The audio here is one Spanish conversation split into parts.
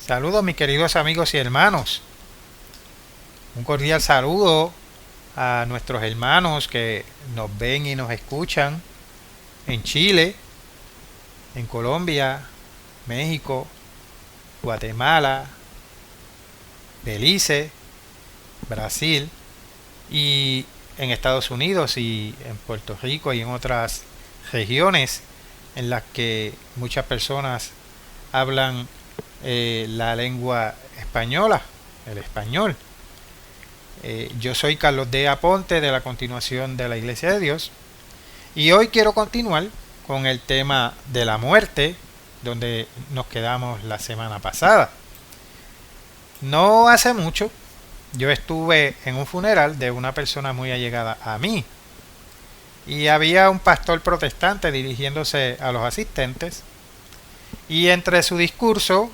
Saludos mis queridos amigos y hermanos. Un cordial saludo a nuestros hermanos que nos ven y nos escuchan en Chile, en Colombia, México, Guatemala, Belice, Brasil y en Estados Unidos y en Puerto Rico y en otras regiones en las que muchas personas hablan la lengua española, el español. Yo soy Carlos D. Aponte de la Continuación de la Iglesia de Dios y hoy quiero continuar con el tema de la muerte donde nos quedamos la semana pasada. No hace mucho yo estuve en un funeral de una persona muy allegada a mí y había un pastor protestante dirigiéndose a los asistentes y entre su discurso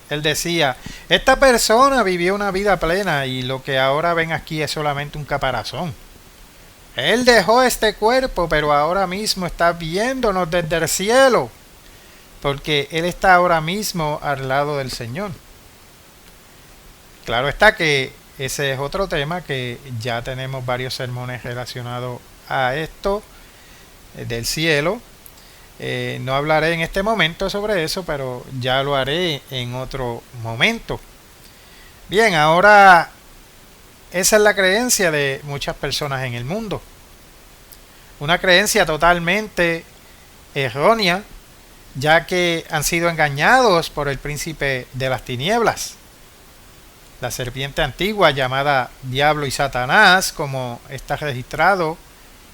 él decía, esta persona vivió una vida plena y lo que ahora ven aquí es solamente un caparazón. Él dejó este cuerpo, pero ahora mismo está viéndonos desde el cielo, porque Él está ahora mismo al lado del Señor. Claro está que ese es otro tema que ya tenemos varios sermones relacionados a esto del cielo. No hablaré en este momento sobre eso, pero ya lo haré en otro momento. Bien, ahora esa es la creencia de muchas personas en el mundo. Una creencia totalmente errónea, ya que han sido engañados por el príncipe de las tinieblas, la serpiente antigua llamada Diablo y Satanás, como está registrado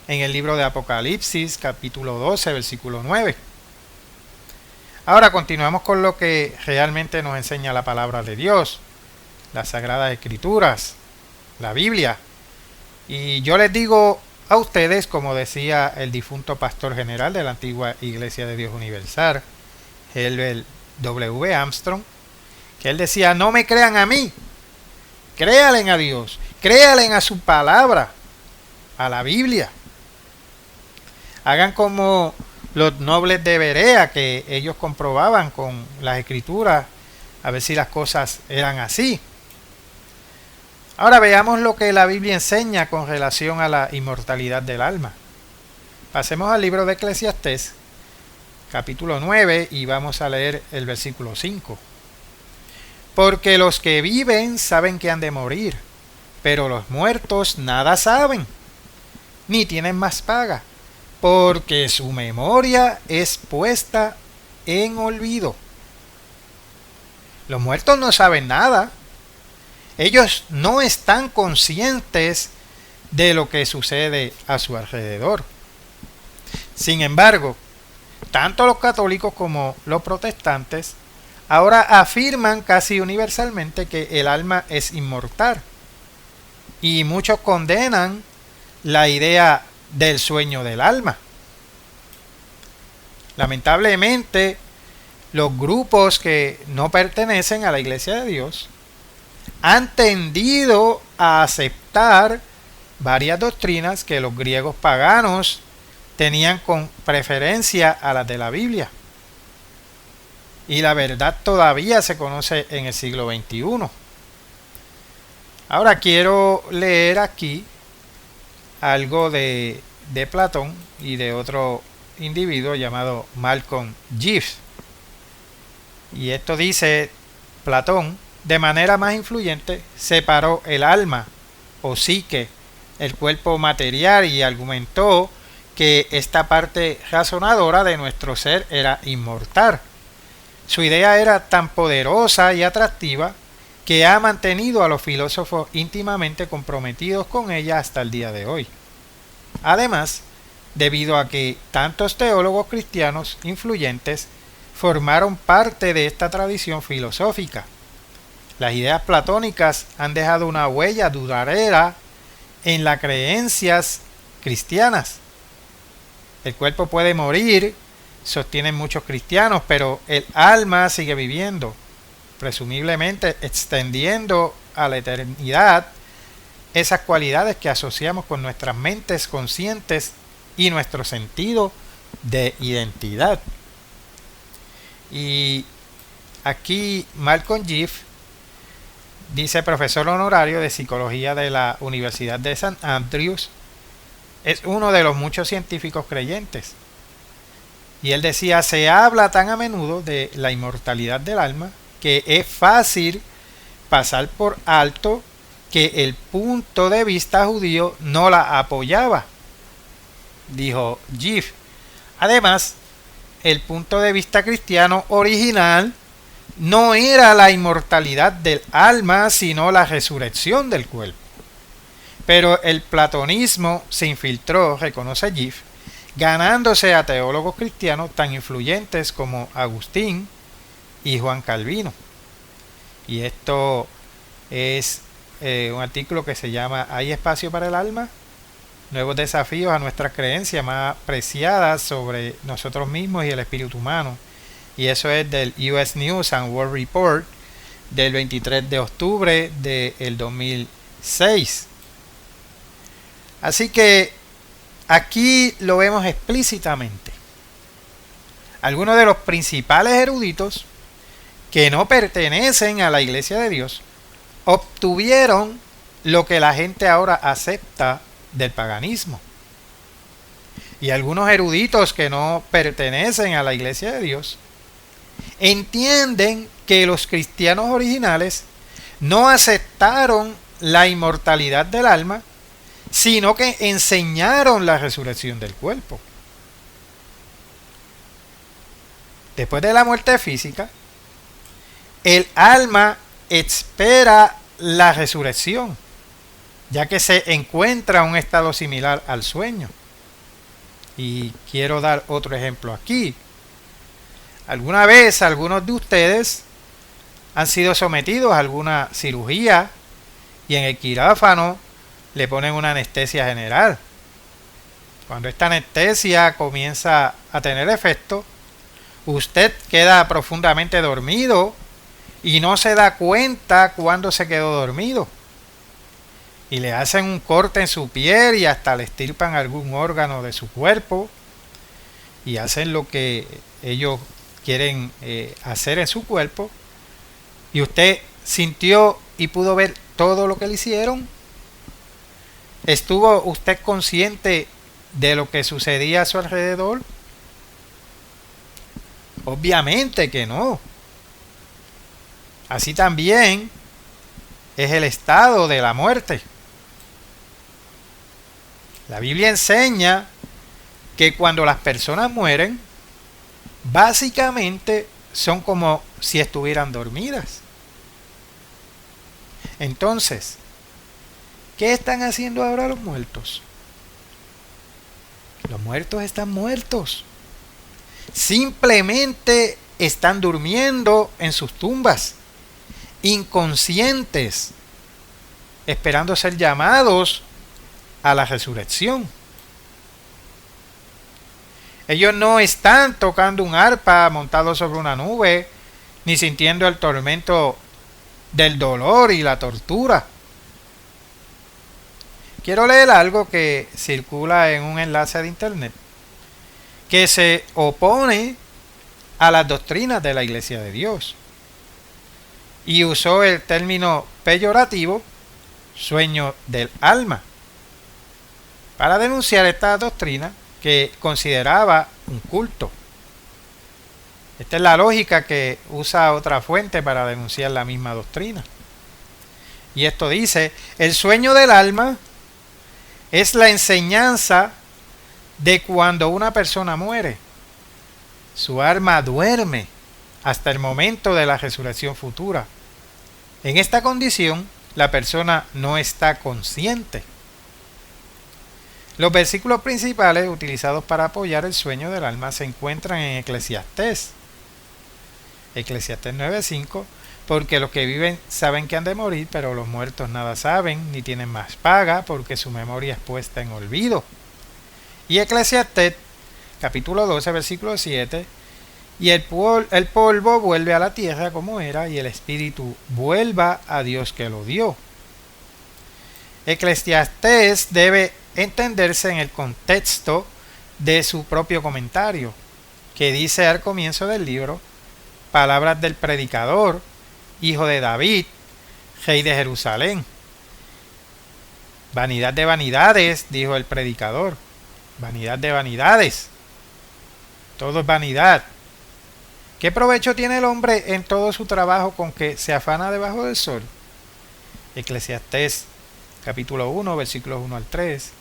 en el libro de Apocalipsis, capítulo 12, versículo 9. Ahora continuamos con lo que realmente nos enseña la palabra de Dios, las Sagradas Escrituras, la Biblia. Y yo les digo a ustedes, como decía el difunto pastor general de la antigua Iglesia de Dios Universal, Herbert W. Armstrong, que él decía, no me crean a mí, créanle a Dios, créanle a su palabra, a la Biblia. Hagan como los nobles de Berea, que ellos comprobaban con las escrituras a ver si las cosas eran así. Ahora veamos lo que la Biblia enseña con relación a la inmortalidad del alma. Pasemos al libro de Eclesiastés, capítulo 9, y vamos a leer el versículo 5. Porque los que viven saben que han de morir, pero los muertos nada saben, ni tienen más paga, porque su memoria es puesta en olvido. Los muertos no saben nada. Ellos no están conscientes de lo que sucede a su alrededor. Sin embargo, tanto los católicos como los protestantes ahora afirman casi universalmente que el alma es inmortal. Y muchos condenan la idea del sueño del alma. Lamentablemente, los grupos que no pertenecen a la Iglesia de Dios han tendido a aceptar varias doctrinas que los griegos paganos tenían con preferencia a las de la Biblia. Y la verdad todavía se conoce en el siglo XXI. Ahora quiero leer aquí algo de Platón y de otro individuo llamado Malcolm Gibbs. Y esto dice Platón, de manera más influyente, separó el alma o psique, el cuerpo material, y argumentó que esta parte razonadora de nuestro ser era inmortal. Su idea era tan poderosa y atractiva que ha mantenido a los filósofos íntimamente comprometidos con ella hasta el día de hoy. Además, debido a que tantos teólogos cristianos influyentes formaron parte de esta tradición filosófica, las ideas platónicas han dejado una huella duradera en las creencias cristianas. El cuerpo puede morir, sostienen muchos cristianos, pero el alma sigue viviendo, presumiblemente extendiendo a la eternidad esas cualidades que asociamos con nuestras mentes conscientes y nuestro sentido de identidad. Y Aquí Malcolm Giff, dice profesor honorario de psicología de la Universidad de St. Andrews, es uno de los muchos científicos creyentes. Y él decía, se habla tan a menudo de la inmortalidad del alma que es fácil pasar por alto que el punto de vista judío no la apoyaba, dijo Giff. Además, el punto de vista cristiano original no era la inmortalidad del alma, sino la resurrección del cuerpo. Pero el platonismo se infiltró, reconoce Giff, ganándose a teólogos cristianos tan influyentes como Agustín y Juan Calvino. Y esto es un artículo que se llama ¿Hay espacio para el alma? Nuevos desafíos a nuestras creencias más preciadas sobre nosotros mismos y el espíritu humano. Y eso es del US News and World Report del 23 de octubre del 2006. Así que aquí lo vemos explícitamente. Algunos de los principales eruditos que no pertenecen a la Iglesia de Dios obtuvieron lo que la gente ahora acepta del paganismo. Y algunos eruditos que no pertenecen a la Iglesia de Dios entienden que los cristianos originales no aceptaron la inmortalidad del alma, sino que enseñaron la resurrección del cuerpo. Después de la muerte física, el alma espera la resurrección, ya que se encuentra en un estado similar al sueño. Y quiero dar otro ejemplo aquí. ¿Alguna vez algunos de ustedes han sido sometidos a alguna cirugía y en el quirófano le ponen una anestesia general? Cuando esta anestesia comienza a tener efecto, usted queda profundamente dormido y no se da cuenta cuando se quedó dormido. Y le hacen un corte en su piel y hasta le extirpan algún órgano de su cuerpo y hacen lo que ellos quieren hacer en su cuerpo. Y usted sintió y pudo ver todo lo que le hicieron. ¿Estuvo usted consciente de lo que sucedía a su alrededor? Obviamente que no. Así también es el estado de la muerte. La Biblia enseña que cuando las personas mueren, básicamente son como si estuvieran dormidas. Entonces, ¿qué están haciendo ahora los muertos? Los muertos están muertos. Simplemente están durmiendo en sus tumbas, inconscientes, esperando ser llamados a la resurrección. Ellos no están tocando un arpa montados sobre una nube, ni sintiendo el tormento del dolor y la tortura. Quiero leer algo que circula en un enlace de internet que se opone a las doctrinas de la Iglesia de Dios y usó el término peyorativo sueño del alma para denunciar esta doctrina que consideraba un culto. Esta es la lógica que usa otra fuente para denunciar la misma doctrina. Y esto dice, el sueño del alma es la enseñanza de cuando una persona muere. Su alma duerme hasta el momento de la resurrección futura. En esta condición, la persona no está consciente. Los versículos principales utilizados para apoyar el sueño del alma se encuentran en Eclesiastés. Eclesiastés 9:5, porque los que viven saben que han de morir, pero los muertos nada saben, ni tienen más paga, porque su memoria es puesta en olvido. Y Eclesiastés, capítulo 12, versículo 7, y el polvo vuelve a la tierra como era, y el espíritu vuelva a Dios que lo dio. Eclesiastés debe entenderse en el contexto de su propio comentario, que dice al comienzo del libro, palabras del predicador, hijo de David, rey de Jerusalén. Vanidad de vanidades, dijo el predicador. Vanidad de vanidades. Todo es vanidad. ¿Qué provecho tiene el hombre en todo su trabajo con que se afana debajo del sol? Eclesiastés capítulo 1, versículos 1 al 3.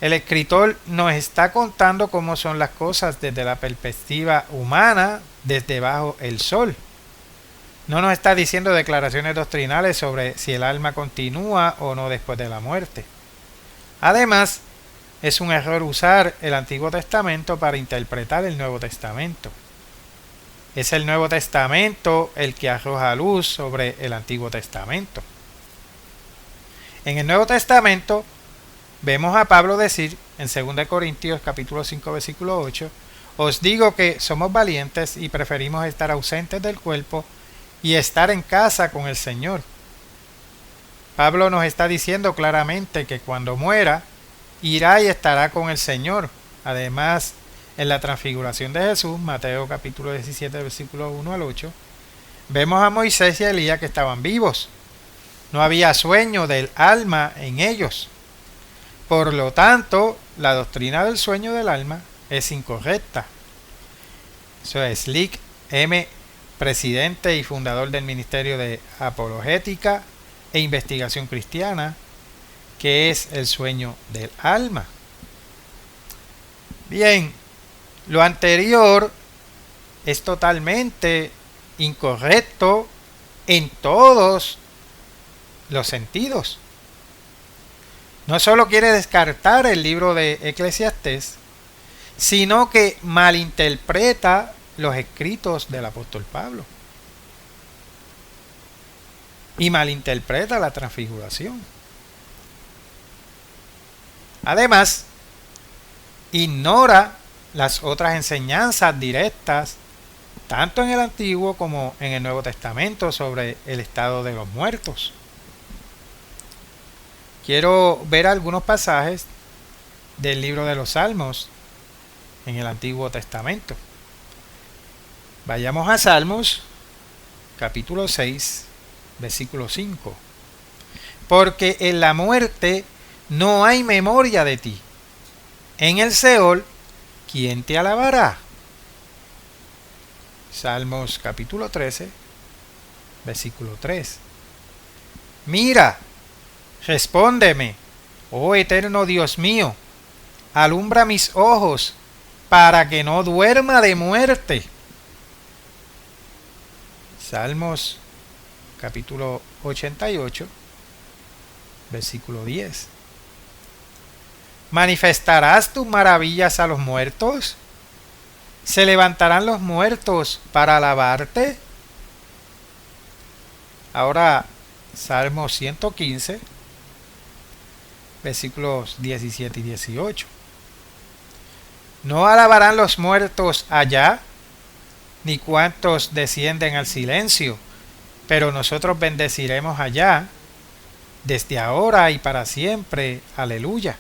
El escritor nos está contando cómo son las cosas desde la perspectiva humana, desde bajo el sol. No nos está diciendo declaraciones doctrinales sobre si el alma continúa o no después de la muerte. Además, es un error usar el Antiguo Testamento para interpretar el Nuevo Testamento. Es el Nuevo Testamento el que arroja luz sobre el Antiguo Testamento. En el Nuevo Testamento vemos a Pablo decir en 2 Corintios capítulo 5 versículo 8: os digo que somos valientes y preferimos estar ausentes del cuerpo y estar en casa con el Señor. Pablo nos está diciendo claramente que cuando muera, irá y estará con el Señor. Además, en la transfiguración de Jesús, Mateo capítulo 17, versículo 1 al 8, vemos a Moisés y a Elías que estaban vivos. No había sueño del alma en ellos. Por lo tanto, la doctrina del sueño del alma es incorrecta. Eso es Slick M., presidente y fundador del Ministerio de Apologética e Investigación Cristiana, que es el sueño del alma. Bien, lo anterior es totalmente incorrecto en todos los sentidos. No solo quiere descartar el libro de Eclesiastés, sino que malinterpreta los escritos del apóstol Pablo y malinterpreta la transfiguración. Además, ignora las otras enseñanzas directas, tanto en el Antiguo como en el Nuevo Testamento, sobre el estado de los muertos. Quiero ver algunos pasajes del libro de los Salmos en el Antiguo Testamento. Vayamos a Salmos, capítulo 6, versículo 5. Porque en la muerte no hay memoria de ti. En el Seol, ¿quién te alabará? Salmos, capítulo 13, versículo 3. Mira, respóndeme, oh eterno Dios mío, alumbra mis ojos para que no duerma de muerte. Salmos capítulo 88, versículo 10. ¿Manifestarás tus maravillas a los muertos? ¿Se levantarán los muertos para alabarte? Ahora, Salmo 115, versículos 17 y 18. ¿No alabarán los muertos allá, ni cuantos descienden al silencio? Pero nosotros bendeciremos allá, desde ahora y para siempre. Aleluya.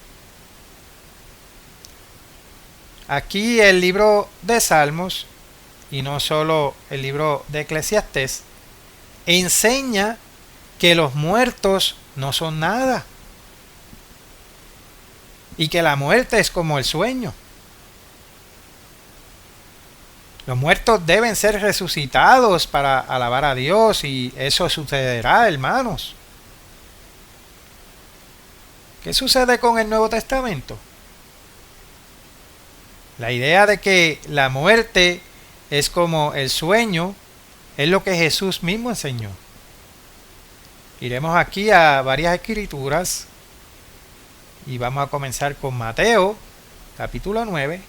Aquí el libro de Salmos, y no solo el libro de Eclesiastés, enseña que los muertos no son nada y que la muerte es como el sueño. Los muertos deben ser resucitados para alabar a Dios, y eso sucederá, hermanos. ¿Qué sucede con el Nuevo Testamento? La idea de que la muerte es como el sueño es lo que Jesús mismo enseñó. Iremos aquí a varias escrituras y vamos a comenzar con Mateo, capítulo 9,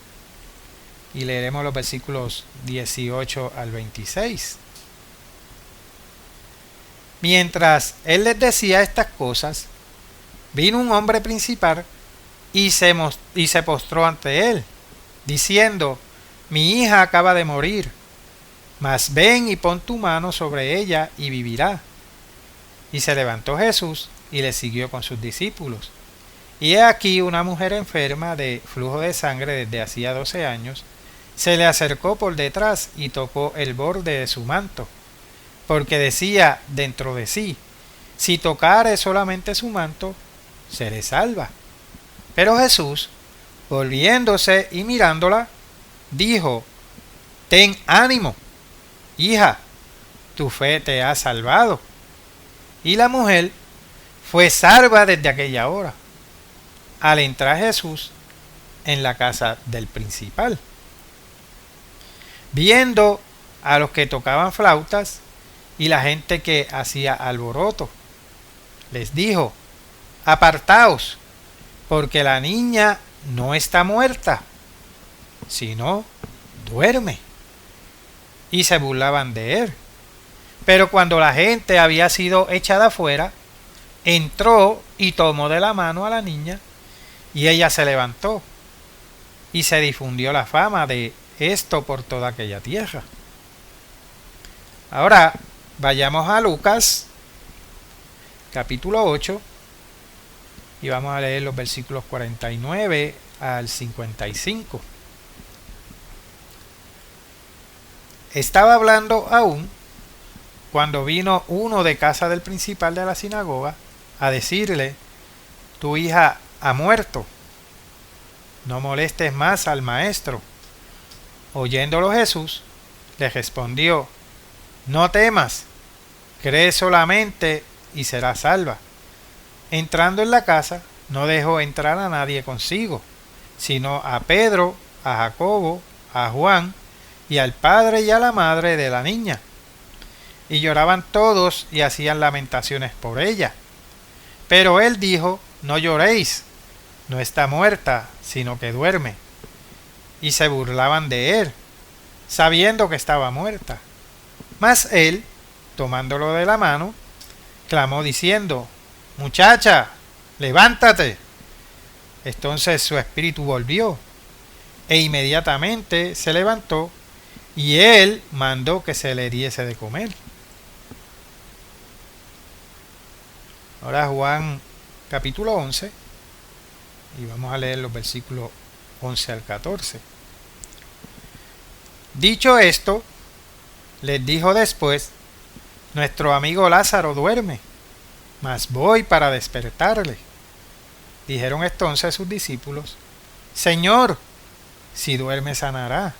y leeremos los versículos 18 al 26. Mientras él les decía estas cosas, vino un hombre principal y se postró ante él, diciendo: mi hija acaba de morir, mas ven y pon tu mano sobre ella y vivirá. Y se levantó Jesús y le siguió con sus discípulos. Y he aquí una mujer enferma de flujo de sangre desde hacía 12 años, se le acercó por detrás y tocó el borde de su manto, porque decía dentro de sí: si tocare solamente su manto, seré salva. Pero Jesús, volviéndose y mirándola, dijo: ten ánimo, hija, tu fe te ha salvado. Y la mujer fue salva desde aquella hora, al entrar Jesús en la casa del principal. Viendo a los que tocaban flautas y la gente que hacía alboroto, les dijo: apartaos, porque la niña no está muerta, sino duerme. Y se burlaban de él. Pero cuando la gente había sido echada afuera, entró y tomó de la mano a la niña, y ella se levantó, y se difundió la fama de esto por toda aquella tierra. Ahora vayamos a Lucas, capítulo 8, y vamos a leer los versículos 49 al 55. Estaba hablando aún cuando vino uno de casa del principal de la sinagoga a decirle: tu hija ha muerto, no molestes más al maestro. Oyéndolo Jesús, le respondió: no temas, cree solamente y serás salva. Entrando en la casa, no dejó entrar a nadie consigo, sino a Pedro, a Jacobo, a Juan y al padre y a la madre de la niña. Y lloraban todos y hacían lamentaciones por ella. Pero él dijo: no lloréis, no está muerta, sino que duerme. Y se burlaban de él, sabiendo que estaba muerta. Mas él, tomándolo de la mano, clamó diciendo: muchacha, levántate. Entonces su espíritu volvió, e inmediatamente se levantó, y él mandó que se le diese de comer. Ahora Juan capítulo 11, y vamos a leer los versículos 11 al 14. Dicho esto, les dijo después: nuestro amigo Lázaro duerme, mas voy para despertarle. Dijeron entonces sus discípulos: Señor, si duerme sanará.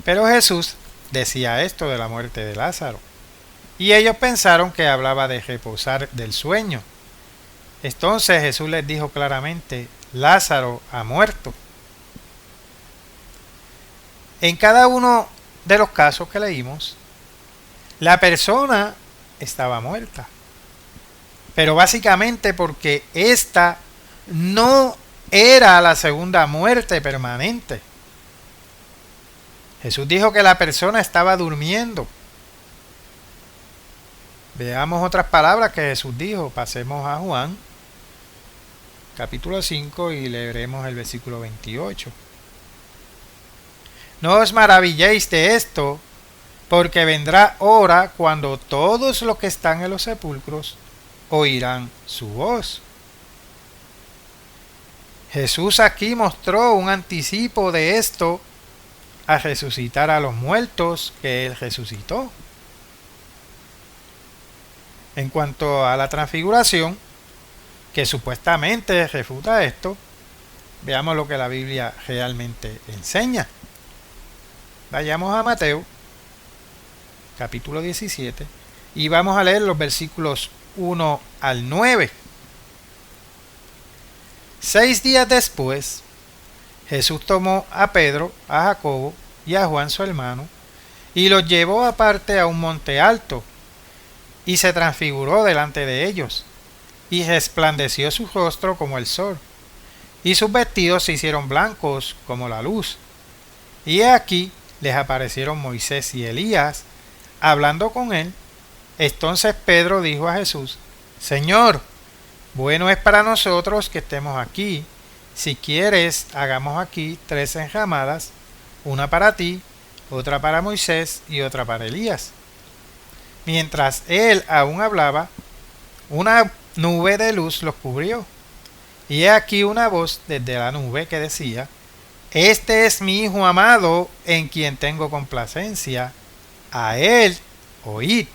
Pero Jesús decía esto de la muerte de Lázaro, y ellos pensaron que hablaba de reposar del sueño. Entonces Jesús les dijo claramente: Lázaro ha muerto. En cada uno de los casos que leímos, la persona estaba muerta, pero básicamente porque esta no era la segunda muerte permanente. Jesús dijo que la persona estaba durmiendo. Veamos otras palabras que Jesús dijo. Pasemos a Juan, capítulo 5, y leeremos el versículo 28. No os maravilléis de esto, porque vendrá hora cuando todos los que están en los sepulcros oirán su voz. Jesús aquí mostró un anticipo de esto a resucitar a los muertos que él resucitó. En cuanto a la transfiguración, que supuestamente refuta esto, veamos lo que la Biblia realmente enseña. Vayamos a Mateo, capítulo 17, y vamos a leer los versículos 1 al 9. 6 días después, Jesús tomó a Pedro, a Jacobo y a Juan su hermano, y los llevó aparte a un monte alto, y se transfiguró delante de ellos, y resplandeció su rostro como el sol, y sus vestidos se hicieron blancos como la luz. Y he aquí les aparecieron Moisés y Elías, hablando con él. Entonces Pedro dijo a Jesús: Señor, bueno es para nosotros que estemos aquí. Si quieres, hagamos aquí 3 enramadas, una para ti, otra para Moisés y otra para Elías. Mientras él aún hablaba, una nube de luz los cubrió. Y he aquí una voz desde la nube que decía: Este es mi Hijo amado, en quien tengo complacencia. A él oíd.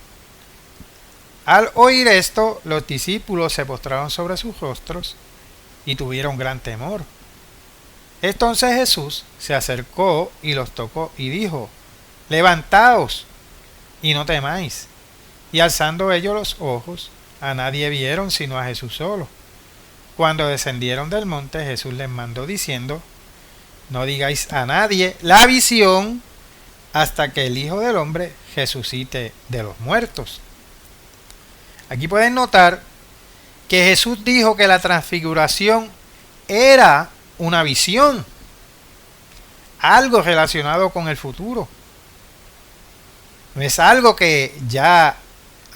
Al oír esto, los discípulos se postraron sobre sus rostros y tuvieron gran temor. Entonces Jesús se acercó y los tocó y dijo: levantaos y no temáis. Y alzando ellos los ojos, a nadie vieron sino a Jesús solo. Cuando descendieron del monte, Jesús les mandó diciendo: no digáis a nadie la visión hasta que el Hijo del Hombre resucite de los muertos. Aquí pueden notar que Jesús dijo que la transfiguración era una visión, algo relacionado con el futuro. No es algo que ya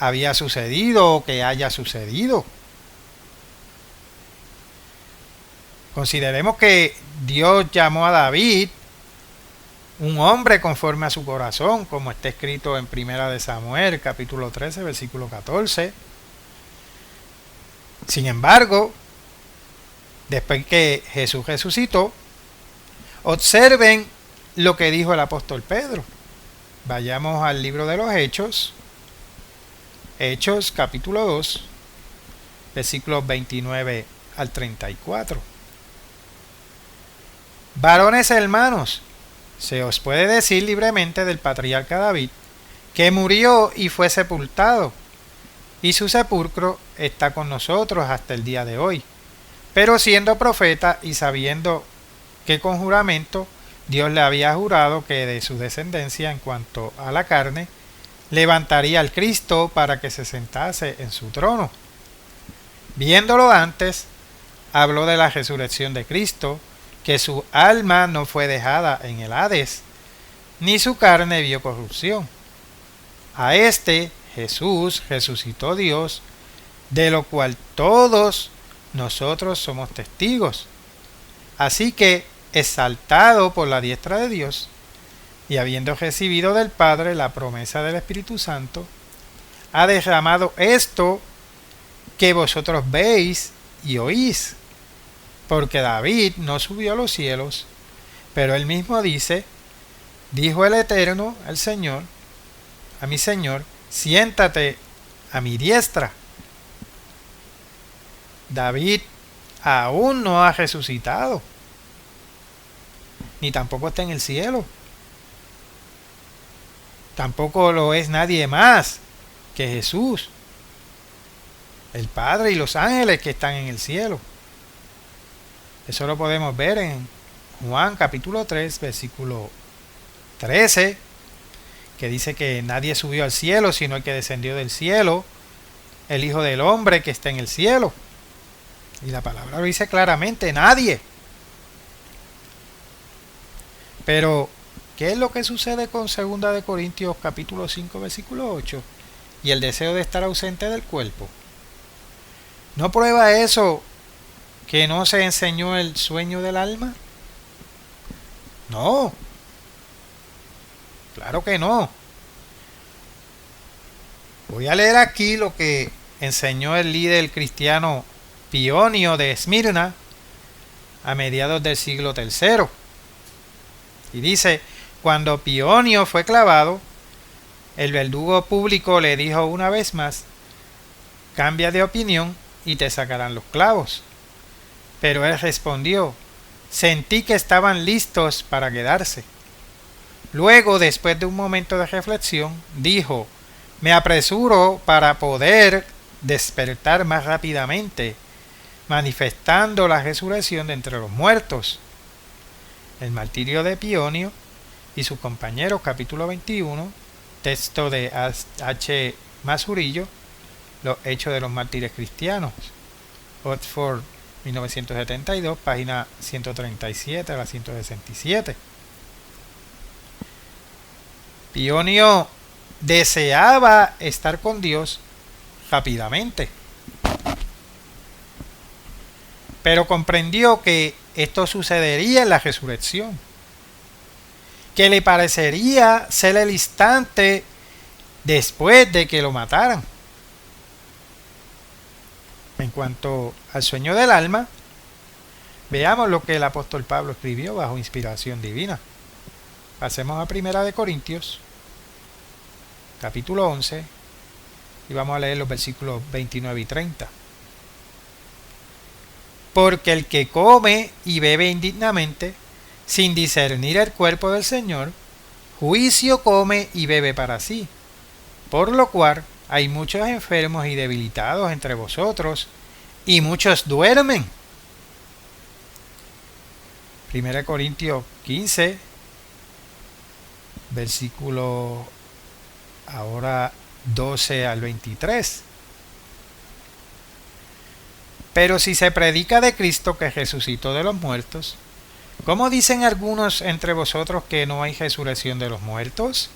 había sucedido o que haya sucedido. Consideremos que Dios llamó a David un hombre conforme a su corazón, como está escrito en Primera de Samuel, capítulo 13, versículo 14. Sin embargo, después que Jesús resucitó, observen lo que dijo el apóstol Pedro. Vayamos al libro de los Hechos, Hechos capítulo 2, versículos 29 al 34. Varones hermanos, se os puede decir libremente del patriarca David, que murió y fue sepultado, y su sepulcro está con nosotros hasta el día de hoy. Pero siendo profeta y sabiendo que con juramento Dios le había jurado que de su descendencia en cuanto a la carne, levantaría al Cristo para que se sentase en su trono. Viéndolo antes, habló de la resurrección de Cristo, que su alma no fue dejada en el Hades, ni su carne vio corrupción. A este Jesús resucitó Dios, de lo cual todos nosotros somos testigos. Así que, exaltado por la diestra de Dios, y habiendo recibido del Padre la promesa del Espíritu Santo, ha derramado esto que vosotros veis y oís. Porque David no subió a los cielos, pero él mismo dice: dijo el Eterno al Señor, a mi Señor, siéntate a mi diestra. David aún no ha resucitado, ni tampoco está en el cielo. Tampoco lo es nadie más que Jesús, el Padre y los ángeles que están en el cielo. Eso lo podemos ver en Juan capítulo 3, versículo 13, que dice que nadie subió al cielo, sino el que descendió del cielo, el Hijo del Hombre que está en el cielo. Y la palabra lo dice claramente: nadie. Pero, ¿qué es lo que sucede con 2 de Corintios capítulo 5, versículo 8? Y el deseo de estar ausente del cuerpo. ¿No prueba eso que no se enseñó el sueño del alma? No, claro que no. Voy a leer aquí lo que enseñó el líder cristiano Pionio de Esmirna a mediados del siglo III. Y dice: cuando Pionio fue clavado, el verdugo público le dijo una vez más: cambia de opinión y te sacarán los clavos. Pero él respondió: sentí que estaban listos para quedarse. Luego, después de un momento de reflexión, dijo: me apresuro para poder despertar más rápidamente, manifestando la resurrección de entre los muertos. El martirio de Pionio y sus compañeros, capítulo 21, texto de H. Masurillo, Los Hechos de los Mártires Cristianos, Oxford 1972, página 137 a la 167. Pionio deseaba estar con Dios rápidamente, pero comprendió que esto sucedería en la resurrección, que le parecería ser el instante después de que lo mataran. En cuanto al sueño del alma, Veamos lo que el apóstol Pablo escribió bajo inspiración divina. Pasemos a Primera de Corintios, capítulo 11, y vamos a leer los versículos 29 y 30. Porque el que come y bebe indignamente, sin discernir el cuerpo del Señor, juicio come y bebe para sí. Por lo cual hay muchos enfermos y debilitados entre vosotros, y muchos duermen. 1 Corintios 15, versículo ahora 12 al 23. Pero si se predica de Cristo que resucitó de los muertos, ¿cómo dicen algunos entre vosotros que no hay resurrección de los muertos?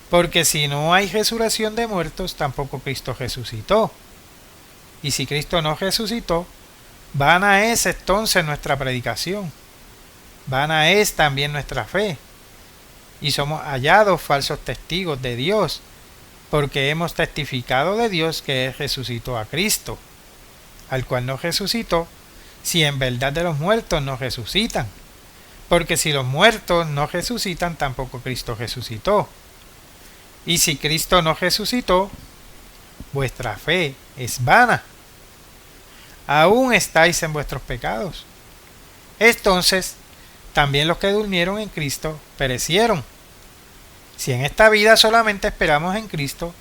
Porque si no hay resurrección de muertos, tampoco Cristo resucitó. Y si Cristo no resucitó, vana es entonces nuestra predicación, vana es también nuestra fe, y somos hallados falsos testigos de Dios, porque hemos testificado de Dios que Él resucitó a Cristo, al cual no resucitó, si en verdad de los muertos no resucitan, porque si los muertos no resucitan, tampoco Cristo resucitó. Y si Cristo no resucitó, vuestra fe es vana. Aún estáis en vuestros pecados. Entonces, también los que durmieron en Cristo perecieron. Si en esta vida solamente esperamos en Cristo,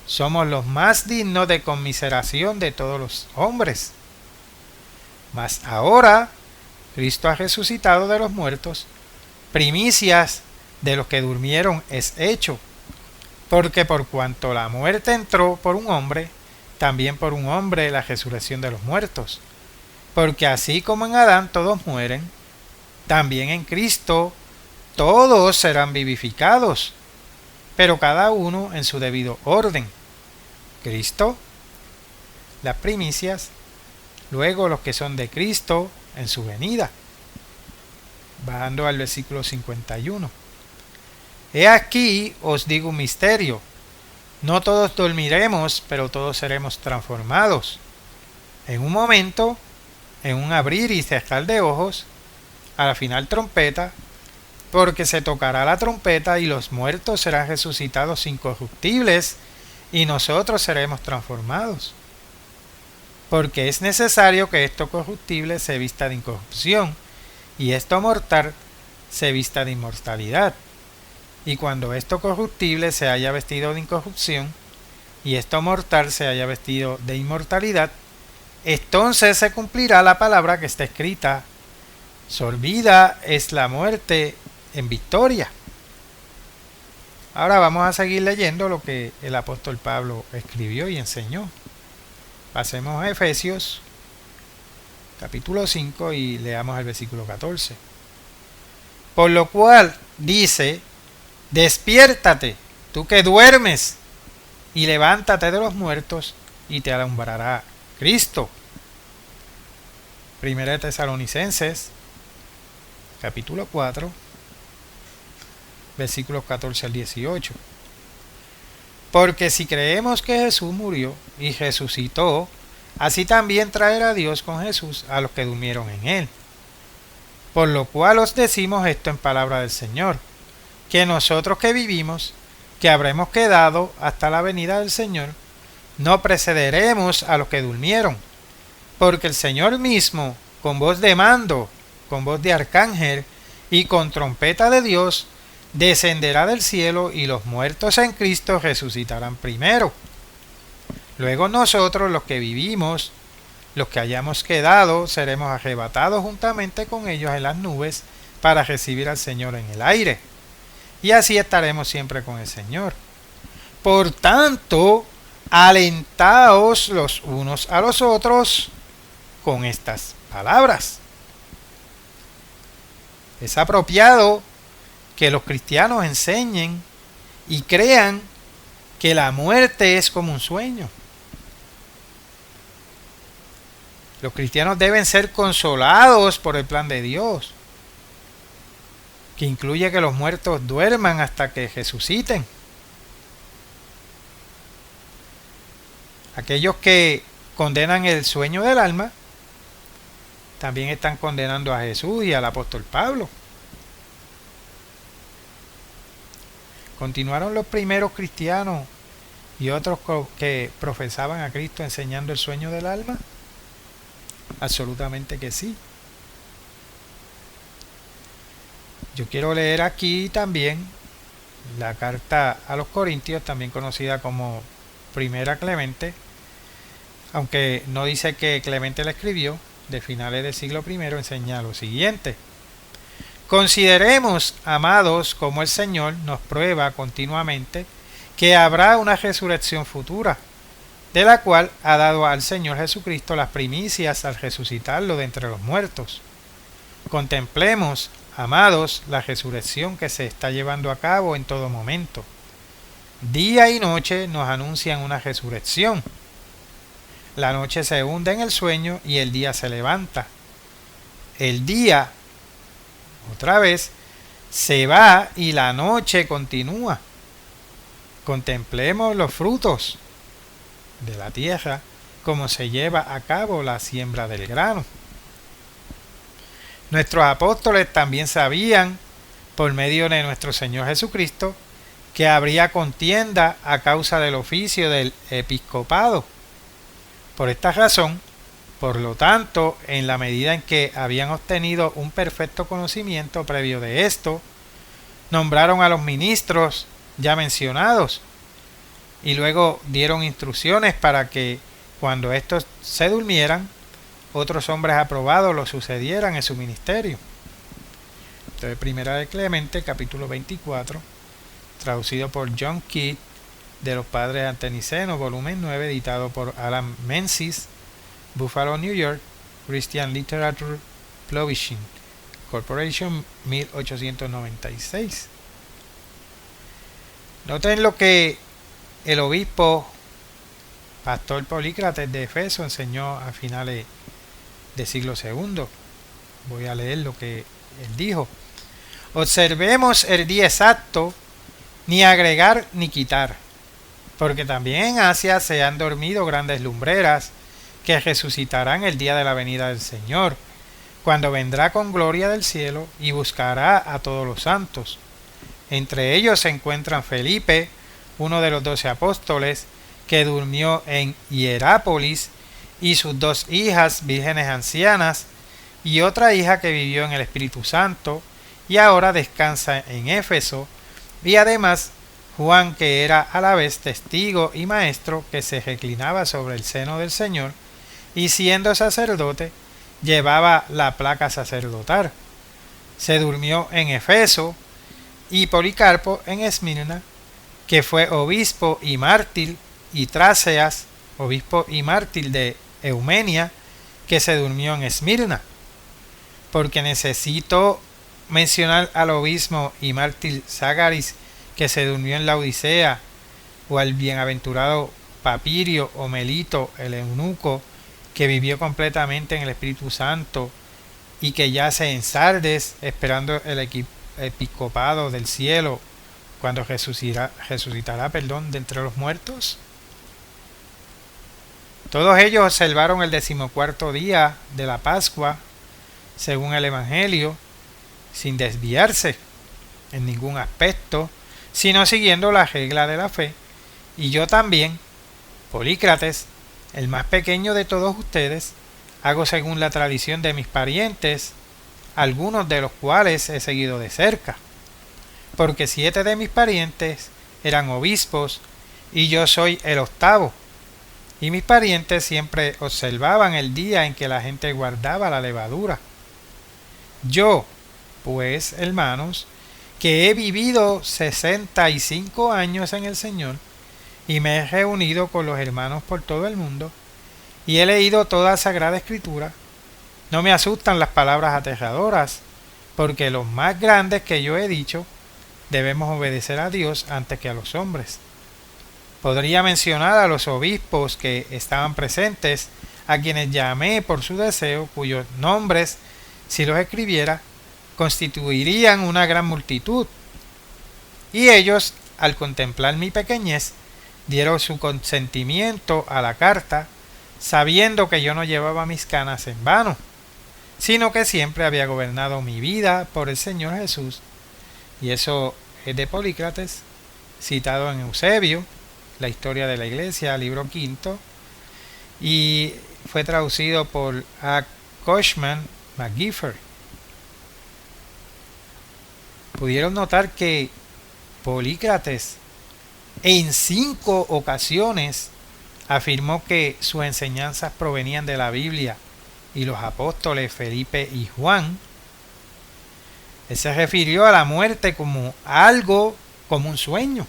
somos los más dignos de conmiseración de todos los hombres. Mas ahora, Cristo ha resucitado de los muertos, primicias de los que durmieron es hecho. Porque por cuanto la muerte entró por un hombre, también por un hombre la resurrección de los muertos. Porque así como en Adán todos mueren, también en Cristo todos serán vivificados, pero cada uno en su debido orden. Cristo, las primicias, luego los que son de Cristo en su venida. Bajando al versículo 51. He aquí os digo un misterio. No todos dormiremos, pero todos seremos transformados. En un momento, en un abrir y cerrar de ojos, a la final trompeta, porque se tocará la trompeta y los muertos serán resucitados incorruptibles y nosotros seremos transformados. Porque es necesario que esto corruptible se vista de incorrupción y esto mortal se vista de inmortalidad. Y cuando esto corruptible se haya vestido de incorrupción y esto mortal se haya vestido de inmortalidad, entonces se cumplirá la palabra que está escrita: sorbida es la muerte en victoria. Ahora vamos a seguir leyendo lo que el apóstol Pablo escribió y enseñó. Pasemos a Efesios capítulo 5 y leamos el versículo 14. Por lo cual dice: despiértate, tú que duermes, y levántate de los muertos, y te alumbrará Cristo. Primera de Tesalonicenses capítulo 4, versículos 14 al 18. Porque si creemos que Jesús murió y resucitó, así también traerá Dios con Jesús a los que durmieron en él. Por lo cual os decimos esto en palabra del Señor, que nosotros que vivimos, que habremos quedado hasta la venida del Señor, no precederemos a los que durmieron, porque el Señor mismo, con voz de mando, con voz de arcángel y con trompeta de Dios, descenderá del cielo y los muertos en Cristo resucitarán primero. Luego nosotros, los que vivimos, los que hayamos quedado, seremos arrebatados juntamente con ellos en las nubes para recibir al Señor en el aire. Y así estaremos siempre con el Señor. Por tanto, alentaos los unos a los otros con estas palabras. Es apropiado que los cristianos enseñen y crean que la muerte es como un sueño. Los cristianos deben ser consolados por el plan de Dios, que incluye que los muertos duerman hasta que resuciten. Aquellos que condenan el sueño del alma también están condenando a Jesús y al apóstol Pablo. Continuaron los primeros cristianos y otros que profesaban a Cristo enseñando el sueño del alma. Absolutamente que sí. Yo quiero leer aquí también la carta a los Corintios, también conocida como Primera Clemente, aunque no dice que Clemente la escribió, de finales del siglo I, enseña lo siguiente: consideremos, amados, como el Señor nos prueba continuamente que habrá una resurrección futura, de la cual ha dado al Señor Jesucristo las primicias al resucitarlo de entre los muertos. Contemplemos, amados, la resurrección que se está llevando a cabo en todo momento. Día y noche nos anuncian una resurrección. La noche se hunde en el sueño y el día se levanta. El día, otra vez, se va y la noche continúa. Contemplemos los frutos de la tierra, como se lleva a cabo la siembra del grano. Nuestros apóstoles también sabían, por medio de nuestro Señor Jesucristo, que habría contienda a causa del oficio del episcopado. Por esta razón, por lo tanto, en la medida en que habían obtenido un perfecto conocimiento previo de esto, nombraron a los ministros ya mencionados y luego dieron instrucciones para que, cuando estos se durmieran, otros hombres aprobados los sucedieran en su ministerio. Entonces, Primera de Clemente, capítulo 24, traducido por John Kidd, de los Padres Antenicenos, volumen 9, editado por Alan Menzies, Buffalo, New York, Christian Literature Publishing Corporation, 1896. Noten lo que el obispo pastor Polícrates de Efeso enseñó a finales del siglo II. Voy a leer lo que él dijo. Observemos el día exacto, ni agregar ni quitar, porque también en Asia se han dormido grandes lumbreras que resucitarán el día de la venida del Señor, cuando vendrá con gloria del cielo y buscará a todos los santos. Entre ellos se encuentran Felipe, uno de los 12 apóstoles, que durmió en Hierápolis, y sus 2 hijas vírgenes ancianas, y otra hija que vivió en el Espíritu Santo, y ahora descansa en Éfeso, y además Juan, que era a la vez testigo y maestro, que se reclinaba sobre el seno del Señor, y siendo sacerdote, llevaba la placa sacerdotal. Se durmió en Efeso, y Policarpo en Esmirna, que fue obispo y mártir, y Tráseas, obispo y mártir de Eumenia, que se durmió en Esmirna. Porque necesito mencionar al obispo y mártir Sagaris, que se durmió en la Odisea, o al bienaventurado Papirio o Melito, el eunuco, que vivió completamente en el Espíritu Santo y que yace en Sardes esperando el episcopado del cielo cuando resucitará de entre los muertos. Todos ellos observaron el 14º día de la Pascua según el Evangelio, sin desviarse en ningún aspecto, sino siguiendo la regla de la fe. Y yo también, Polícrates, el más pequeño de todos ustedes, hago según la tradición de mis parientes, algunos de los cuales he seguido de cerca, porque 7 de mis parientes eran obispos y yo soy el 8º, y mis parientes siempre observaban el día en que la gente guardaba la levadura. Yo, pues, hermanos, que he vivido 65 años en el Señor, y me he reunido con los hermanos por todo el mundo, y he leído toda Sagrada Escritura, no me asustan las palabras aterradoras, porque los más grandes que yo he dicho, debemos obedecer a Dios antes que a los hombres. Podría mencionar a los obispos que estaban presentes, a quienes llamé por su deseo, cuyos nombres, si los escribiera, constituirían una gran multitud. Y ellos, al contemplar mi pequeñez, dieron su consentimiento a la carta, sabiendo que yo no llevaba mis canas en vano. sino que siempre había gobernado mi vida por el Señor Jesús. Y eso es de Polícrates, citado en Eusebio, la historia de la iglesia, libro quinto, y fue traducido por A. Cushman McGifford. Pudieron notar que Polícrates en 5 ocasiones afirmó que sus enseñanzas provenían de la Biblia y los apóstoles Felipe y Juan. Él se refirió a la muerte como algo, como un sueño.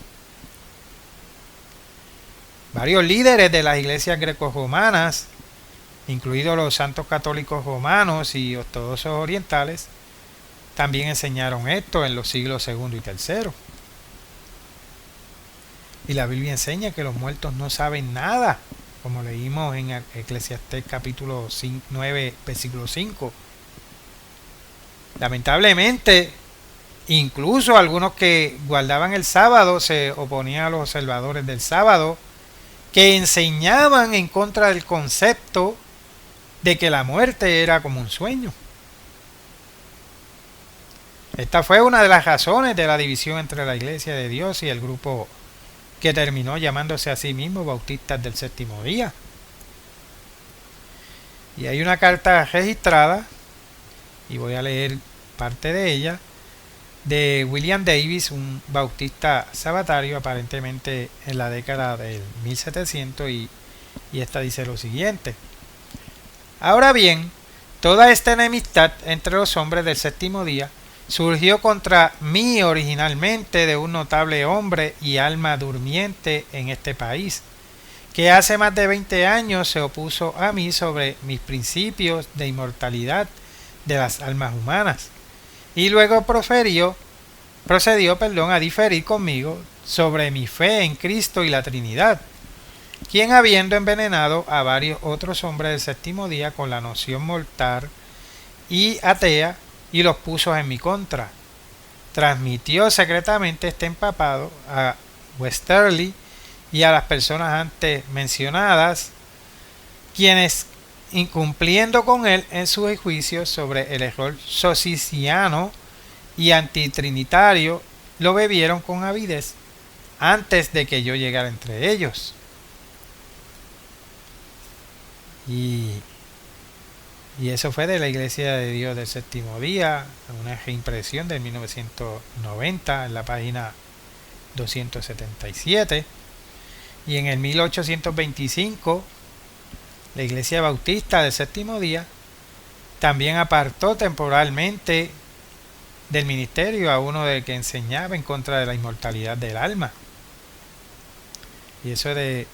Varios líderes de las iglesias greco-romanas, incluidos los santos católicos romanos y ortodoxos orientales, también enseñaron esto en los siglos segundo y tercero. Y la Biblia enseña que los muertos no saben nada, como leímos en Eclesiastés capítulo 9, versículo 5. Lamentablemente, incluso algunos que guardaban el sábado se oponían a los observadores del sábado, que enseñaban en contra del concepto de que la muerte era como un sueño. Esta fue una de las razones de la división entre la Iglesia de Dios y el grupo que terminó llamándose a sí mismo Bautistas del Séptimo Día. Y hay una carta registrada, y voy a leer parte de ella, de William Davis, un bautista sabatario aparentemente en la década del 1700, y esta dice lo siguiente: ahora bien, toda esta enemistad entre los hombres del séptimo día surgió contra mí originalmente de un notable hombre y alma durmiente en este país, que hace más de 20 años se opuso a mí sobre mis principios de inmortalidad de las almas humanas, y luego procedió a diferir conmigo sobre mi fe en Cristo y la Trinidad, quien, habiendo envenenado a varios otros hombres del séptimo día con la noción mortal y atea, y los puso en mi contra, transmitió secretamente este empapado a Westerly y a las personas antes mencionadas, quienes, incumpliendo con él en sus juicios sobre el error sociciano y antitrinitario, lo bebieron con avidez antes de que yo llegara entre ellos. Y eso fue de la Iglesia de Dios del Séptimo Día, una reimpresión de 1990 en la página 277. Y en el 1825, la Iglesia Bautista del Séptimo Día también apartó temporalmente del ministerio a uno del que enseñaba en contra de la inmortalidad del alma. Y eso de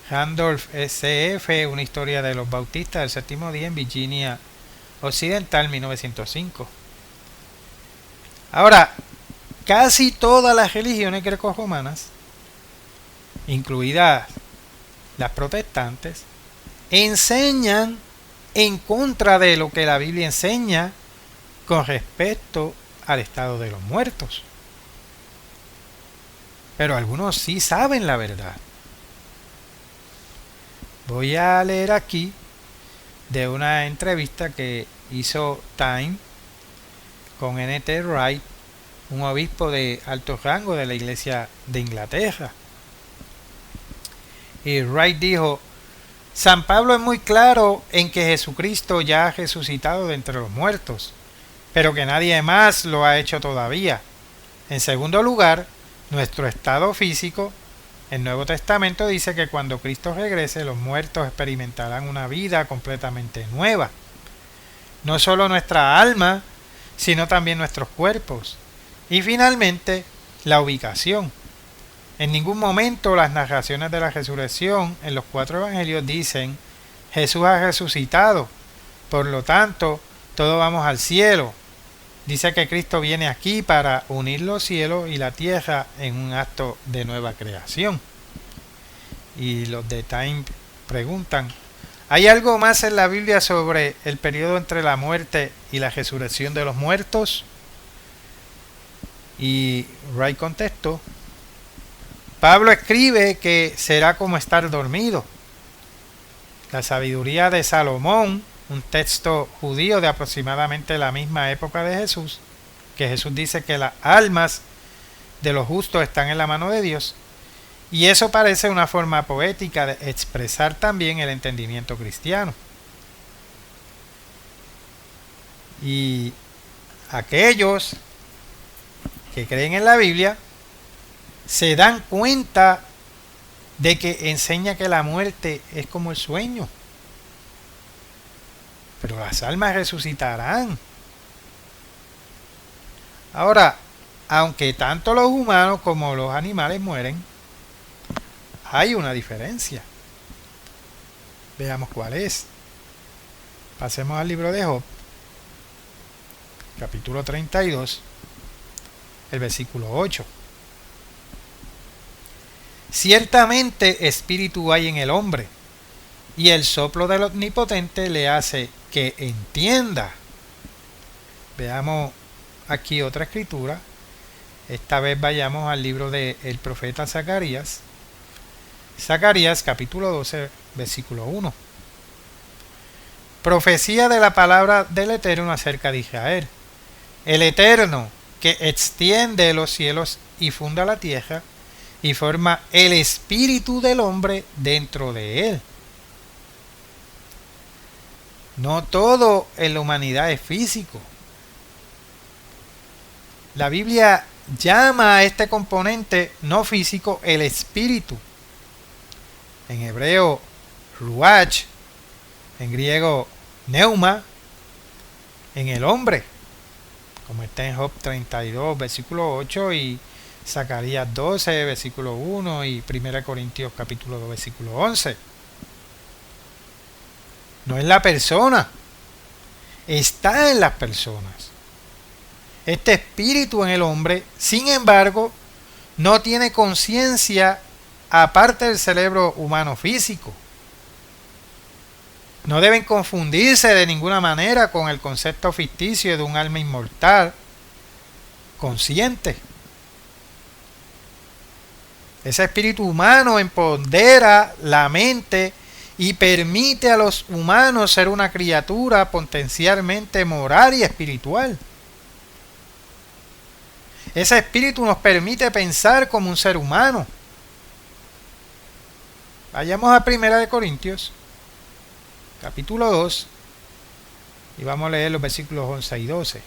Randolph S.F., una historia de los bautistas del séptimo día en Virginia Occidental, 1905. Ahora, casi todas las religiones greco-romanas, incluidas las protestantes, enseñan en contra de lo que la Biblia enseña con respecto al estado de los muertos. Pero algunos sí saben la verdad. Voy a leer aquí de una entrevista que hizo Time con N.T. Wright, un obispo de alto rango de la Iglesia de Inglaterra. Y Wright dijo: San Pablo es muy claro en que Jesucristo ya ha resucitado de entre los muertos, pero que nadie más lo ha hecho todavía. En segundo lugar, nuestro estado físico. El Nuevo Testamento dice que cuando Cristo regrese, los muertos experimentarán una vida completamente nueva. No solo nuestra alma, sino también nuestros cuerpos. Y finalmente, la ubicación. En ningún momento las narraciones de la resurrección en los 4 evangelios dicen: Jesús ha resucitado, por lo tanto, todos vamos al cielo. Dice que Cristo viene aquí para unir los cielos y la tierra en un acto de nueva creación. Y los de Time preguntan: ¿hay algo más en la Biblia sobre el periodo entre la muerte y la resurrección de los muertos? Y Wright contestó: Pablo escribe que será como estar dormido. La sabiduría de Salomón un texto judío de aproximadamente la misma época de Jesús, que Jesús dice que las almas de los justos están en la mano de Dios, y eso parece una forma poética de expresar también el entendimiento cristiano. Y aquellos que creen en la Biblia se dan cuenta de que enseña que la muerte es como el sueño, pero las almas resucitarán. Ahora, aunque tanto los humanos como los animales mueren, hay una diferencia. Veamos cuál es. Pasemos al libro de Job, capítulo 32, el versículo 8. Ciertamente espíritu hay en el hombre, y el soplo del Omnipotente le hace que entienda. Veamos aquí otra escritura. Esta vez vayamos al libro del profeta Zacarías. Zacarías capítulo 12, versículo 1. Profecía de la palabra del Eterno acerca de Israel. El Eterno, que extiende los cielos y funda la tierra, y forma el espíritu del hombre dentro de él. No todo en la humanidad es físico. La Biblia llama a este componente no físico el espíritu. En hebreo, ruach, en griego, neuma, en el hombre, como está en Job 32, versículo 8, y Zacarías 12, versículo 1, y 1 Corintios capítulo 2, versículo 11. No es la persona, está en las personas. Este espíritu en el hombre, sin embargo, no tiene conciencia aparte del cerebro humano físico. No deben confundirse de ninguna manera con el concepto ficticio de un alma inmortal consciente. Ese espíritu humano empodera la mente y permite a los humanos ser una criatura potencialmente moral y espiritual. Ese espíritu nos permite pensar como un ser humano. Vayamos a 1 Corintios, capítulo 2, y vamos a leer los versículos 11 y 12.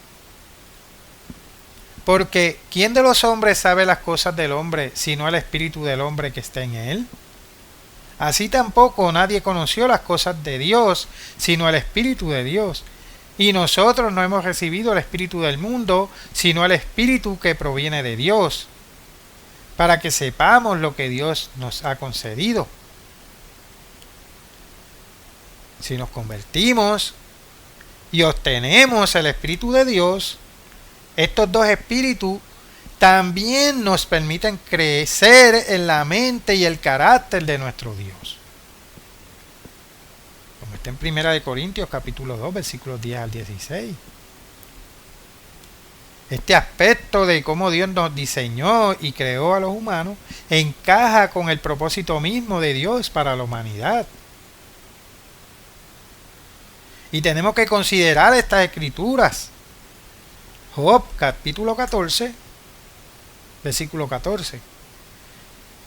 Porque ¿quién de los hombres sabe las cosas del hombre, sino el espíritu del hombre que está en él? Así tampoco nadie conoció las cosas de Dios, sino el espíritu de Dios. Y nosotros no hemos recibido el espíritu del mundo, sino el espíritu que proviene de Dios, para que sepamos lo que Dios nos ha concedido. Si nos convertimos y obtenemos el espíritu de Dios, estos dos espíritus también nos permiten crecer en la mente y el carácter de nuestro Dios. Como está en 1 Corintios capítulo 2, versículos 10 al 16. Este aspecto de cómo Dios nos diseñó y creó a los humanos encaja con el propósito mismo de Dios para la humanidad. Y tenemos que considerar estas escrituras. Job capítulo 14, versículo 14.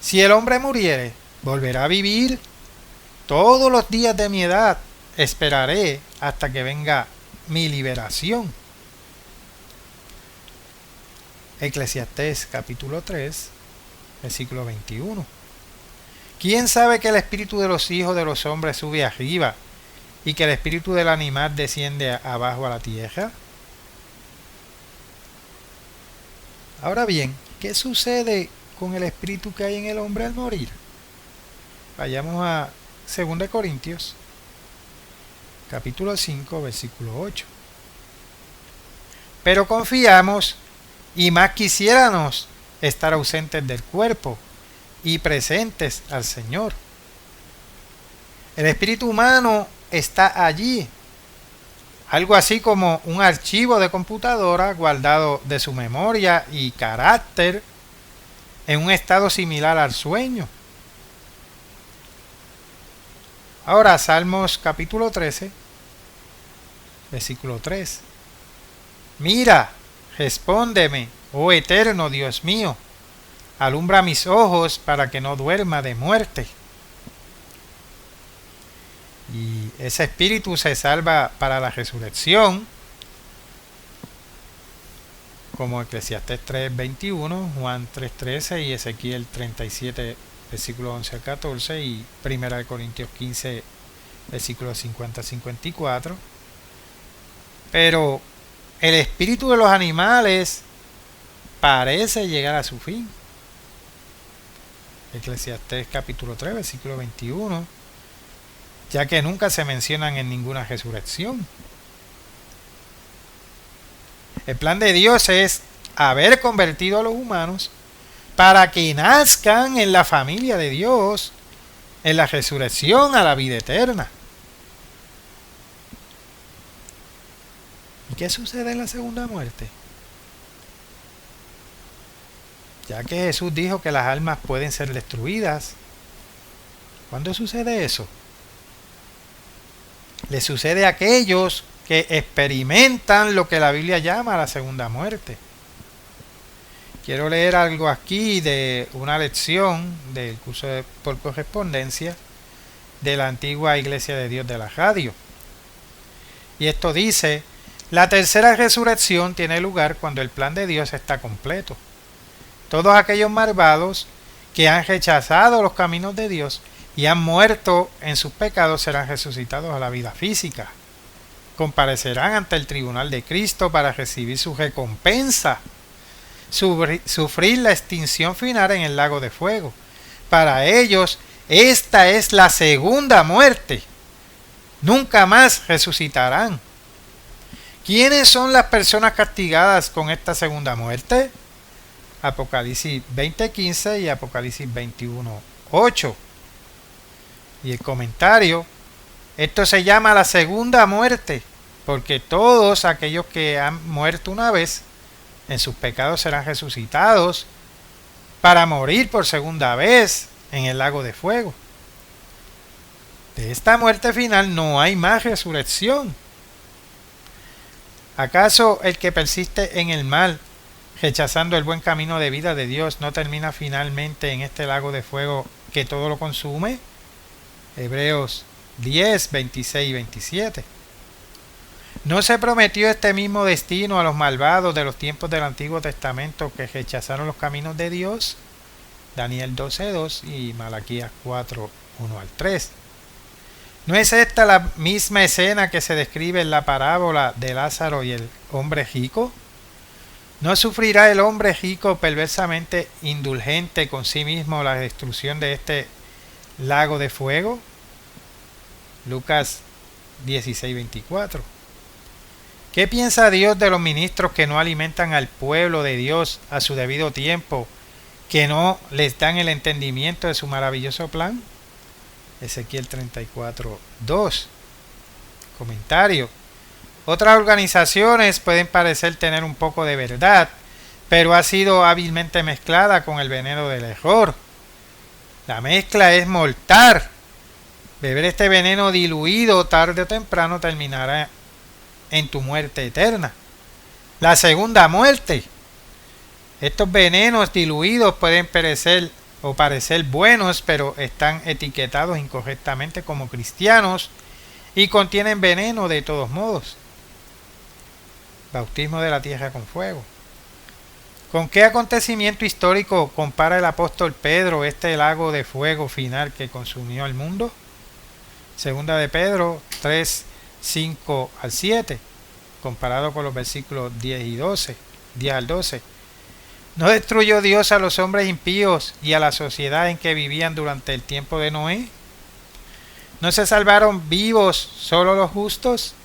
Si el hombre muriere, volverá a vivir. Todos los días de mi edad esperaré hasta que venga mi liberación. Eclesiastés capítulo 3, versículo 21. ¿Quién sabe que el espíritu de los hijos de los hombres sube arriba y que el espíritu del animal desciende abajo a la tierra? Ahora bien, ¿qué sucede con el espíritu que hay en el hombre al morir? Vayamos a 2 Corintios, capítulo 5, versículo 8. Pero confiamos y más quisiéramos estar ausentes del cuerpo y presentes al Señor. El espíritu humano está allí, algo así como un archivo de computadora guardado de su memoria y carácter en un estado similar al sueño. Ahora, Salmos capítulo 13, versículo 3. Mira, respóndeme, oh eterno Dios mío, alumbra mis ojos para que no duerma de muerte. Y ese espíritu se salva para la resurrección, como Eclesiastés 3:21, Juan 3:13 y Ezequiel 37, versículos 11 al 14 y 1 Corintios 15, versículos 50 al 54. Pero el espíritu de los animales parece llegar a su fin. Eclesiastés capítulo 3, versículo 21, ya que nunca se mencionan en ninguna resurrección. El plan de Dios es haber convertido a los humanos para que nazcan en la familia de Dios, en la resurrección a la vida eterna. ¿Y qué sucede en la segunda muerte? Ya que Jesús dijo que las almas pueden ser destruidas, ¿cuándo sucede eso? Le sucede a aquellos que experimentan lo que la Biblia llama la segunda muerte. Quiero leer algo aquí de una lección del curso por correspondencia de la antigua Iglesia de Dios de la radio. Y esto dice: la tercera resurrección tiene lugar cuando el plan de Dios está completo. Todos aquellos malvados que han rechazado los caminos de Dios y han muerto en sus pecados serán resucitados a la vida física. Comparecerán ante el tribunal de Cristo para recibir su recompensa, sufrir la extinción final en el lago de fuego. Para ellos, esta es la segunda muerte. Nunca más resucitarán. ¿Quiénes son las personas castigadas con esta segunda muerte? Apocalipsis 20:15 y Apocalipsis 21:8. Y el comentario: esto se llama la segunda muerte, porque todos aquellos que han muerto una vez en sus pecados serán resucitados para morir por segunda vez en el lago de fuego. De esta muerte final no hay más resurrección. ¿Acaso el que persiste en el mal, rechazando el buen camino de vida de Dios, no termina finalmente en este lago de fuego que todo lo consume? Hebreos 10, 26 y 27. ¿No se prometió este mismo destino a los malvados de los tiempos del Antiguo Testamento que rechazaron los caminos de Dios? Daniel 12:2 y Malaquías 4:1 al 3. ¿No es esta la misma escena que se describe en la parábola de Lázaro y el hombre rico? ¿No sufrirá el hombre rico perversamente indulgente con sí mismo la destrucción de este lago de fuego? Lucas 16:24. ¿Qué piensa Dios de los ministros que no alimentan al pueblo de Dios a su debido tiempo, que no les dan el entendimiento de su maravilloso plan? Ezequiel 34:2. Comentario: otras organizaciones pueden parecer tener un poco de verdad, pero ha sido hábilmente mezclada con el veneno del error. La mezcla es mortal. Beber este veneno diluido tarde o temprano terminará en tu muerte eterna. La segunda muerte. Estos venenos diluidos pueden perecer o parecer buenos, pero están etiquetados incorrectamente como cristianos y contienen veneno de todos modos. Bautismo de la tierra con fuego. ¿Con qué acontecimiento histórico compara el apóstol Pedro este lago de fuego final que consumió el mundo? Segunda de Pedro 3, 5 al 7, comparado con los versículos 10 al 12. ¿No destruyó Dios a los hombres impíos y a la sociedad en que vivían durante el tiempo de Noé? ¿No se salvaron vivos solo los justos?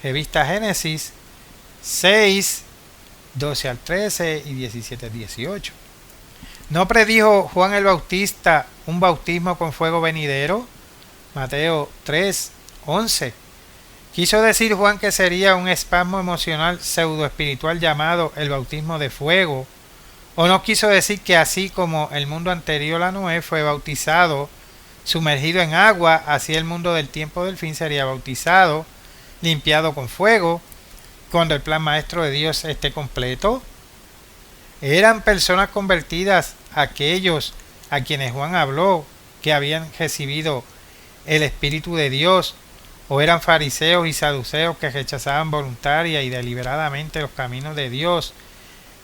Revista Génesis 6, 12 al 13 y 17 al 18. ¿No predijo Juan el Bautista un bautismo con fuego venidero? Mateo 3, 11. ¿Quiso decir Juan que sería un espasmo emocional pseudoespiritual llamado el bautismo de fuego? ¿O no quiso decir que así como el mundo anterior a Noé fue bautizado, sumergido en agua, así el mundo del tiempo del fin sería bautizado limpiado con fuego, cuando el plan maestro de Dios esté completo? ¿Eran personas convertidas aquellos a quienes Juan habló que habían recibido el Espíritu de Dios, o eran fariseos y saduceos que rechazaban voluntaria y deliberadamente los caminos de Dios,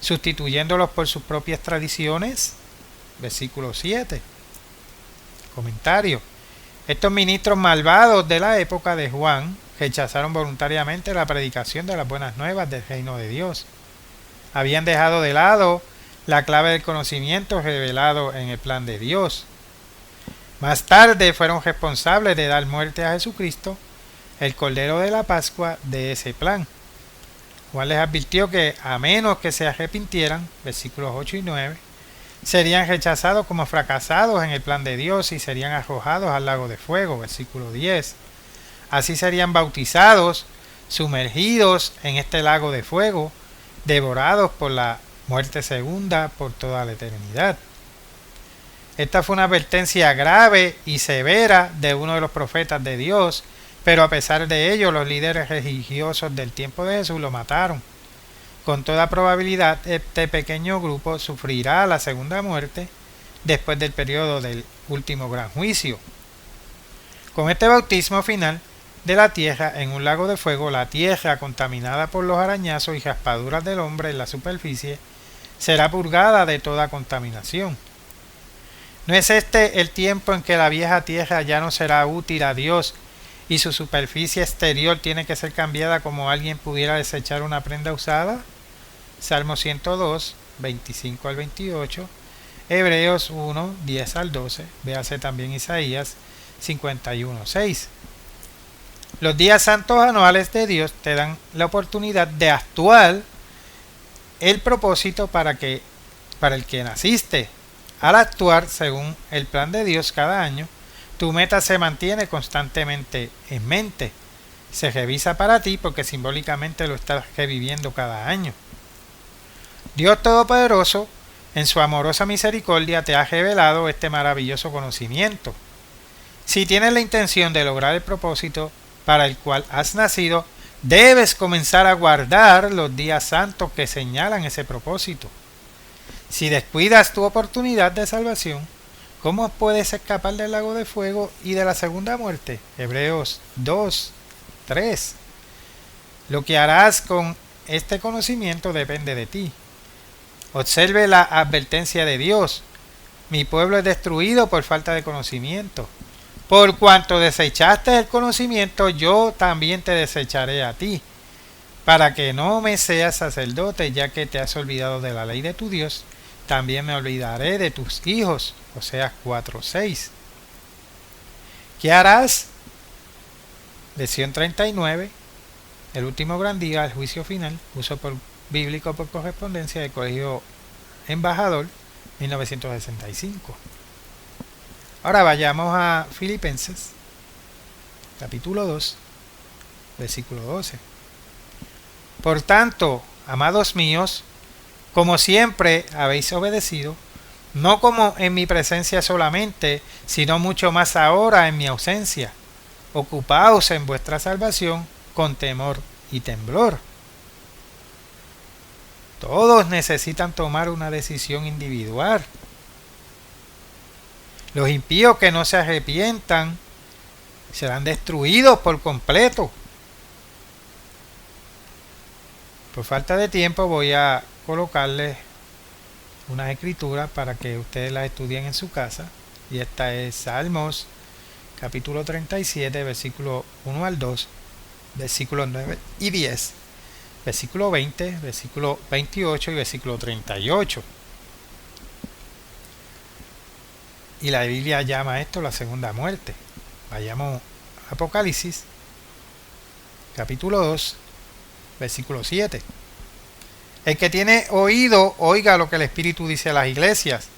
sustituyéndolos por sus propias tradiciones? Versículo 7. Comentario. Estos ministros malvados de la época de Juan rechazaron voluntariamente la predicación de las buenas nuevas del reino de Dios. Habían dejado de lado la clave del conocimiento revelado en el plan de Dios. Más tarde fueron responsables de dar muerte a Jesucristo, el Cordero de la Pascua, de ese plan. Juan les advirtió que a menos que se arrepintieran, versículos 8 y 9, serían rechazados como fracasados en el plan de Dios y serían arrojados al lago de fuego, versículo 10. Así serían bautizados, sumergidos en este lago de fuego, devorados por la muerte segunda por toda la eternidad. Esta fue una advertencia grave y severa de uno de los profetas de Dios, pero a pesar de ello los líderes religiosos del tiempo de Jesús lo mataron. Con toda probabilidad este pequeño grupo sufrirá la segunda muerte después del periodo del último gran juicio. Con este bautismo final de la tierra en un lago de fuego, la tierra contaminada por los arañazos y raspaduras del hombre en la superficie será purgada de toda contaminación. ¿No es este el tiempo en que la vieja tierra ya no será útil a Dios y su superficie exterior tiene que ser cambiada como alguien pudiera desechar una prenda usada? Salmo 102, 25 al 28, Hebreos 1, 10 al 12, véase también Isaías 51, 6. Los días santos anuales de Dios te dan la oportunidad de actuar el propósito para el que naciste. Al actuar según el plan de Dios cada año, tu meta se mantiene constantemente en mente. Se revisa para ti porque simbólicamente lo estás reviviendo cada año. Dios Todopoderoso, en su amorosa misericordia, te ha revelado este maravilloso conocimiento. Si tienes la intención de lograr el propósito para el cual has nacido, debes comenzar a guardar los días santos que señalan ese propósito. Si descuidas tu oportunidad de salvación, ¿cómo puedes escapar del lago de fuego y de la segunda muerte? Hebreos 2, 3. Lo que harás con este conocimiento depende de ti. Observe la advertencia de Dios. Mi pueblo es destruido por falta de conocimiento. Por cuanto desechaste el conocimiento, yo también te desecharé a ti, para que no me seas sacerdote, ya que te has olvidado de la ley de tu Dios. También me olvidaré de tus hijos. Oseas 4:6. ¿Qué harás? Lección 39. El último gran día, el juicio final. Uso bíblico por correspondencia del Colegio Embajador, 1965. Ahora vayamos a Filipenses, capítulo 2, versículo 12. Por tanto, amados míos, como siempre habéis obedecido, no como en mi presencia solamente, sino mucho más ahora en mi ausencia. Ocupaos en vuestra salvación con temor y temblor. Todos necesitan tomar una decisión individual. Los impíos que no se arrepientan serán destruidos por completo. Por falta de tiempo voy a colocarles unas escrituras para que ustedes las estudien en su casa. Y esta es Salmos, capítulo 37, versículo 1 al 2, versículos 9 y 10, versículo 20, versículo 28 y versículo 38. Y la Biblia llama esto la segunda muerte. Vayamos a Apocalipsis, capítulo 2, versículo 7. El que tiene oído, oiga lo que el Espíritu dice a las iglesias.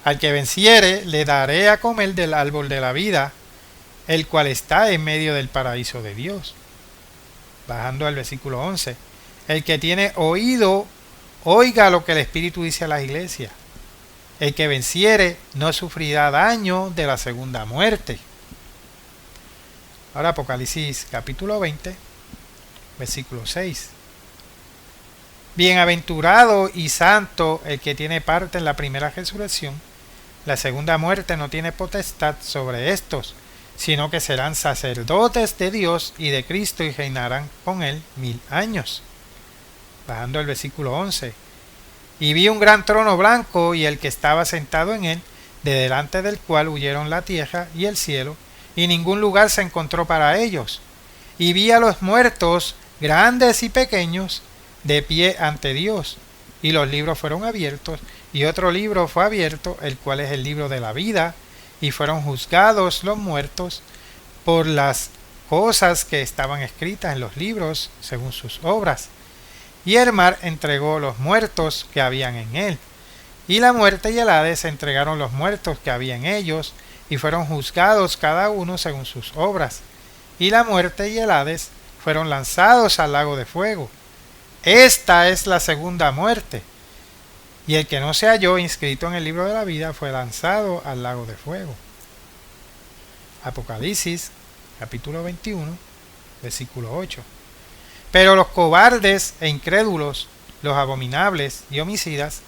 Al que venciere, le daré a comer del árbol de la vida, el cual está en medio del paraíso de Dios. Bajando al versículo 11. El que tiene oído, oiga lo que el Espíritu dice a las iglesias. El que venciere no sufrirá daño de la segunda muerte. Ahora Apocalipsis capítulo 20, versículo 6. Bienaventurado y santo el que tiene parte en la primera resurrección. La segunda muerte no tiene potestad sobre estos, sino que serán sacerdotes de Dios y de Cristo y reinarán con él 1000 años. Bajando al versículo 11. Y vi un gran trono blanco y el que estaba sentado en él, de delante del cual huyeron la tierra y el cielo, y ningún lugar se encontró para ellos. Y vi a los muertos, grandes y pequeños, de pie ante Dios, y los libros fueron abiertos, y otro libro fue abierto, el cual es el libro de la vida, y fueron juzgados los muertos por las cosas que estaban escritas en los libros según sus obras. Y el mar entregó los muertos que habían en él, y la muerte y el Hades entregaron los muertos que había en ellos, y fueron juzgados cada uno según sus obras. Y la muerte y el Hades fueron lanzados al lago de fuego. Esta es la segunda muerte. Y el que no se halló inscrito en el libro de la vida fue lanzado al lago de fuego. Apocalipsis, capítulo 21, versículo 8. Pero los cobardes e incrédulos, los abominables y homicidas,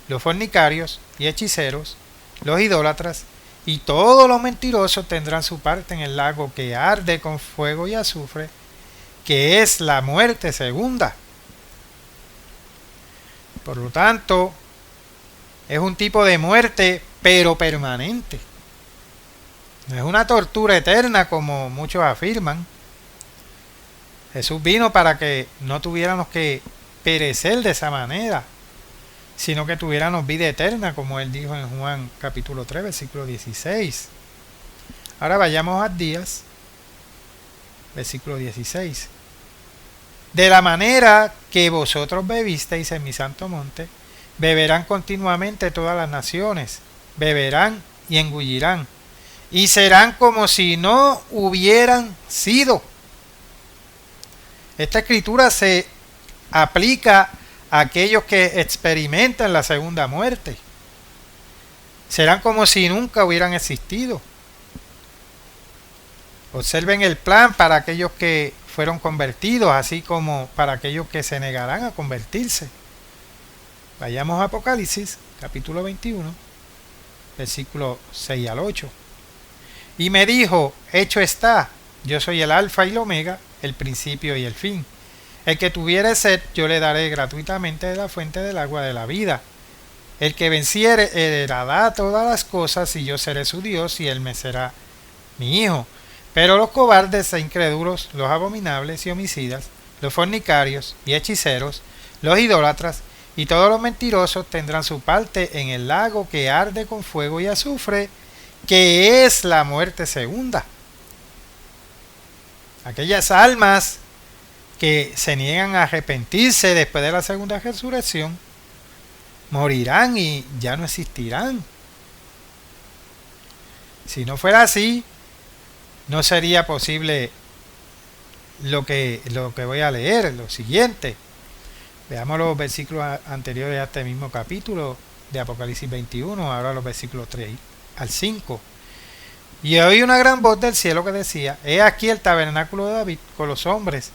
los fornicarios y hechiceros, los idólatras y todos los mentirosos tendrán su parte en el lago que arde con fuego y azufre, que es la muerte segunda. Por lo tanto, es un tipo de muerte, pero permanente. No es una tortura eterna como muchos afirman. Jesús vino para que no tuviéramos que perecer de esa manera, sino que tuviéramos vida eterna, como él dijo en Juan capítulo 3, versículo 16. Ahora vayamos a Días, versículo 16. De la manera que vosotros bebisteis en mi santo monte, beberán continuamente todas las naciones, beberán y engullirán, y serán como si no hubieran sido. Esta escritura se aplica a aquellos que experimentan la segunda muerte. Serán como si nunca hubieran existido. Observen el plan para aquellos que fueron convertidos, así como para aquellos que se negarán a convertirse. Vayamos a Apocalipsis, capítulo 21, versículos 6 al 8. Y me dijo, hecho está, yo soy el alfa y el omega, el principio y el fin. El que tuviere sed, yo le daré gratuitamente de la fuente del agua de la vida. El que venciere heredará todas las cosas, y yo seré su Dios, y él me será mi hijo. Pero los cobardes e incrédulos, los abominables y homicidas, los fornicarios y hechiceros, los idólatras y todos los mentirosos tendrán su parte en el lago que arde con fuego y azufre, que es la muerte segunda. Aquellas almas que se niegan a arrepentirse después de la segunda resurrección morirán y ya no existirán. Si no fuera así, no sería posible lo que voy a leer, lo siguiente. Veamos los versículos anteriores a este mismo capítulo de Apocalipsis 21, ahora los versículos 3 al 5. Y oí una gran voz del cielo que decía, he aquí el tabernáculo de David con los hombres,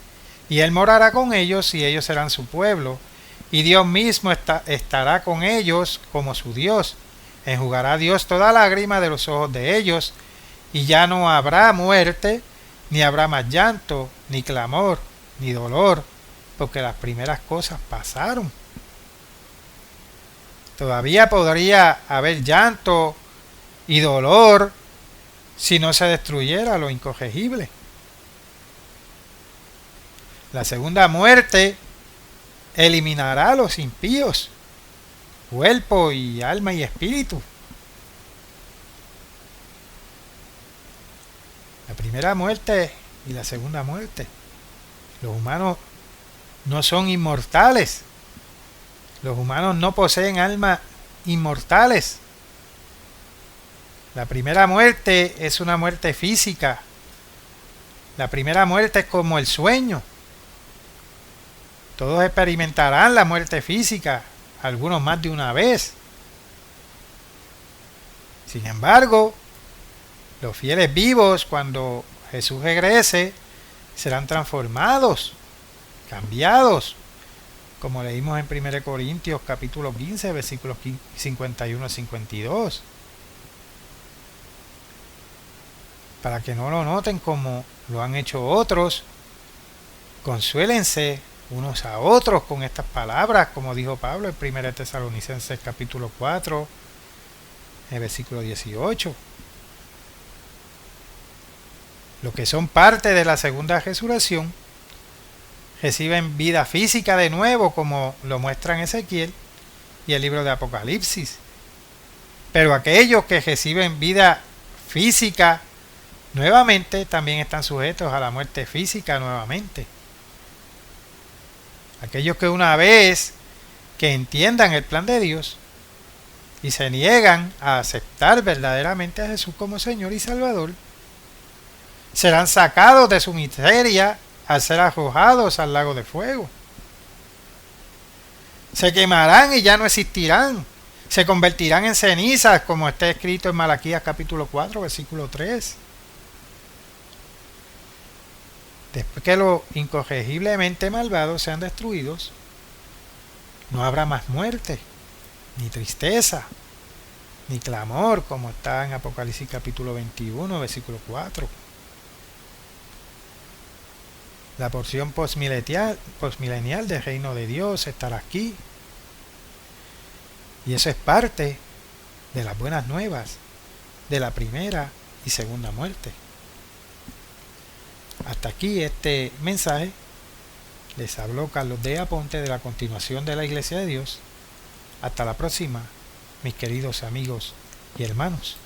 y él morará con ellos, y ellos serán su pueblo, y Dios mismo estará con ellos como su Dios. Enjugará Dios toda lágrima de los ojos de ellos, y ya no habrá muerte, ni habrá más llanto, ni clamor, ni dolor, porque las primeras cosas pasaron. Todavía podría haber llanto y dolor si no se destruyera lo incorregible. La segunda muerte eliminará a los impíos, cuerpo y alma y espíritu. La primera muerte y la segunda muerte. Los humanos no son inmortales. Los humanos no poseen almas inmortales. La primera muerte es una muerte física. La primera muerte es como el sueño. Todos experimentarán la muerte física, algunos más de una vez. Sin embargo, los fieles vivos, cuando Jesús regrese, serán transformados cambiados, como leímos en 1 Corintios capítulo 15, versículos 51 al 52. Para que no lo noten como lo han hecho otros, consuélense unos a otros con estas palabras, como dijo Pablo en 1 Tesalonicenses capítulo 4, el versículo 18. Los que son parte de la segunda resurrección reciben vida física de nuevo, como lo muestran Ezequiel y el libro de Apocalipsis. Pero aquellos que reciben vida física nuevamente también están sujetos a la muerte física nuevamente. Aquellos que una vez que entiendan el plan de Dios y se niegan a aceptar verdaderamente a Jesús como Señor y Salvador, serán sacados de su miseria al ser arrojados al lago de fuego. Se quemarán y ya no existirán. Se convertirán en cenizas, como está escrito en Malaquías capítulo 4, versículo 3. Después que los incorregiblemente malvados sean destruidos, no habrá más muerte, ni tristeza, ni clamor, como está en Apocalipsis capítulo 21, versículo 4. La porción postmilenial del reino de Dios estará aquí. Y eso es parte de las buenas nuevas de la primera y segunda muerte. Hasta aquí este mensaje. Les habló Carlos D. Aponte de la continuación de la Iglesia de Dios. Hasta la próxima, mis queridos amigos y hermanos.